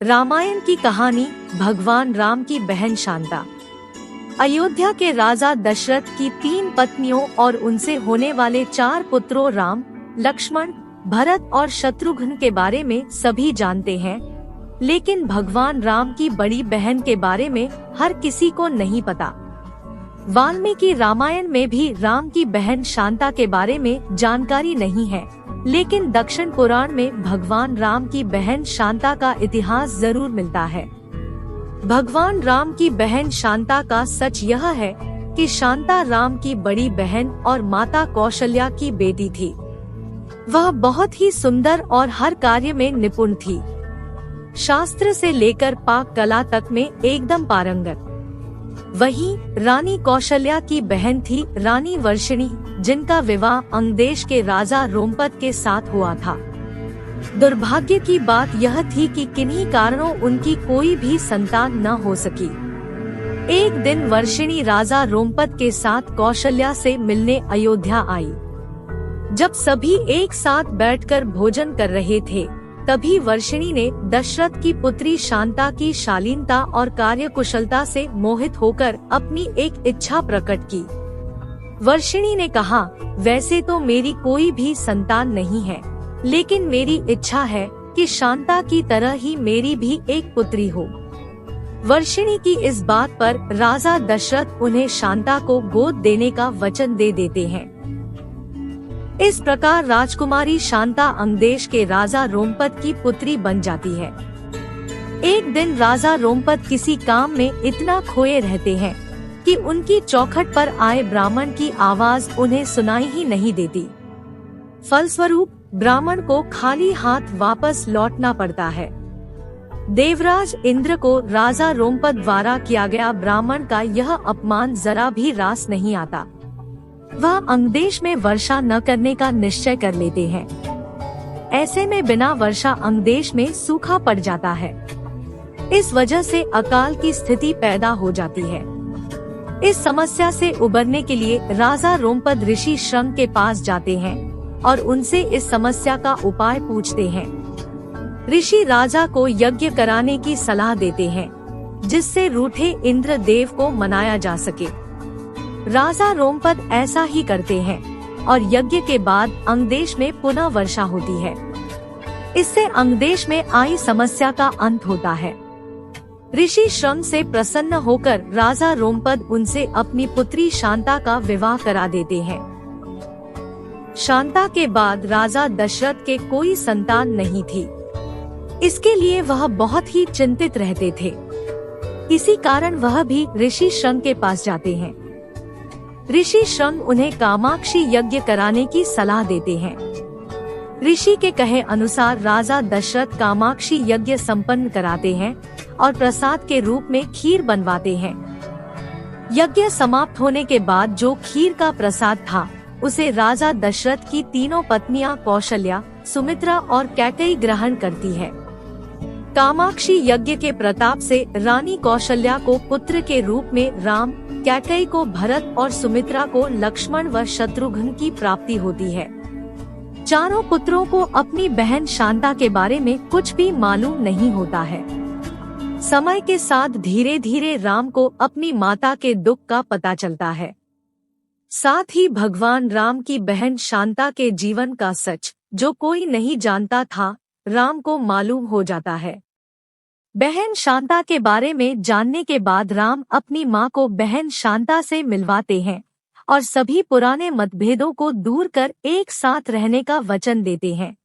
रामायण की कहानी भगवान राम की बहन शांता। अयोध्या के राजा दशरथ की 3 पत्नियों और उनसे होने वाले 4 पुत्रों राम, लक्ष्मण, भरत और शत्रुघ्न के बारे में सभी जानते हैं, लेकिन भगवान राम की बड़ी बहन के बारे में हर किसी को नहीं पता। वाल्मीकि रामायण में भी राम की बहन शांता के बारे में जानकारी नहीं है, लेकिन दक्षिण पुराण में भगवान राम की बहन शांता का इतिहास जरूर मिलता है। भगवान राम की बहन शांता का सच यह है कि शांता राम की बड़ी बहन और माता कौशल्या की बेटी थी। वह बहुत ही सुंदर और हर कार्य में निपुण थी। शास्त्र से लेकर पाक कला तक में एकदम पारंगत। वहीं रानी कौशल्या की बहन थी रानी वर्षिणी, जिनका विवाह अंग देश के राजा रोमपद के साथ हुआ था। दुर्भाग्य की बात यह थी कि किन्हीं कारणों उनकी कोई भी संतान न हो सकी। एक दिन वर्षिणी राजा रोमपद के साथ कौशल्या से मिलने अयोध्या आई। जब सभी एक साथ बैठकर भोजन कर रहे थे, तभी वर्षिणी ने दशरथ की पुत्री शांता की शालीनता और कार्यकुशलता से मोहित होकर अपनी एक इच्छा प्रकट की। वर्षिणी ने कहा, वैसे तो मेरी कोई भी संतान नहीं है, लेकिन मेरी इच्छा है कि शांता की तरह ही मेरी भी एक पुत्री हो। वर्षिणी की इस बात पर राजा दशरथ उन्हें शांता को गोद देने का वचन दे देते हैं। इस प्रकार राजकुमारी शांता अंगदेश के राजा रोमपद की पुत्री बन जाती है। एक दिन राजा रोमपद किसी काम में इतना खोए रहते हैं कि उनकी चौखट पर आए ब्राह्मण की आवाज उन्हें सुनाई ही नहीं देती। फलस्वरूप ब्राह्मण को खाली हाथ वापस लौटना पड़ता है। देवराज इंद्र को राजा रोमपद द्वारा किया गया ब्राह्मण का यह अपमान जरा भी रास नहीं आता। वह अंगदेश में वर्षा न करने का निश्चय कर लेते हैं। ऐसे में बिना वर्षा अंगदेश में सूखा पड़ जाता है। इस वजह से अकाल की स्थिति पैदा हो जाती है। इस समस्या से उबरने के लिए राजा रोमपद ऋषि श्रंग के पास जाते हैं और उनसे इस समस्या का उपाय पूछते हैं। ऋषि राजा को यज्ञ कराने की सलाह देते हैं, जिससे रूठे इंद्र देव को मनाया जा सके। राजा रोमपद ऐसा ही करते हैं और यज्ञ के बाद अंगदेश में पुनः वर्षा होती है। इससे अंगदेश में आई समस्या का अंत होता है। ऋषि श्रंग से प्रसन्न होकर राजा रोमपद उनसे अपनी पुत्री शांता का विवाह करा देते हैं। शांता के बाद राजा दशरथ के कोई संतान नहीं थी। इसके लिए वह बहुत ही चिंतित रहते थे। इसी कारण वह भी ऋषि श्रंग के पास जाते हैं। ऋषि श्रंग उन्हें कामाक्षी यज्ञ कराने की सलाह देते हैं। ऋषि के कहे अनुसार राजा दशरथ कामाक्षी यज्ञ संपन्न कराते हैं और प्रसाद के रूप में खीर बनवाते हैं। यज्ञ समाप्त होने के बाद जो खीर का प्रसाद था, उसे राजा दशरथ की तीनों पत्नियां कौशल्या, सुमित्रा और कैकेयी ग्रहण करती है। कामाक्षी यज्ञ के प्रताप से रानी कौशल्या को पुत्र के रूप में राम, कैकेयी को भरत और सुमित्रा को लक्ष्मण व शत्रुघ्न की प्राप्ति होती है। चारों पुत्रों को अपनी बहन शांता के बारे में कुछ भी मालूम नहीं होता है। समय के साथ धीरे धीरे राम को अपनी माता के दुख का पता चलता है। साथ ही भगवान राम की बहन शांता के जीवन का सच, जो कोई नहीं जानता था, राम को मालूम हो जाता है। बहन शांता के बारे में जानने के बाद राम अपनी मां को बहन शांता से मिलवाते हैं और सभी पुराने मतभेदों को दूर कर एक साथ रहने का वचन देते हैं।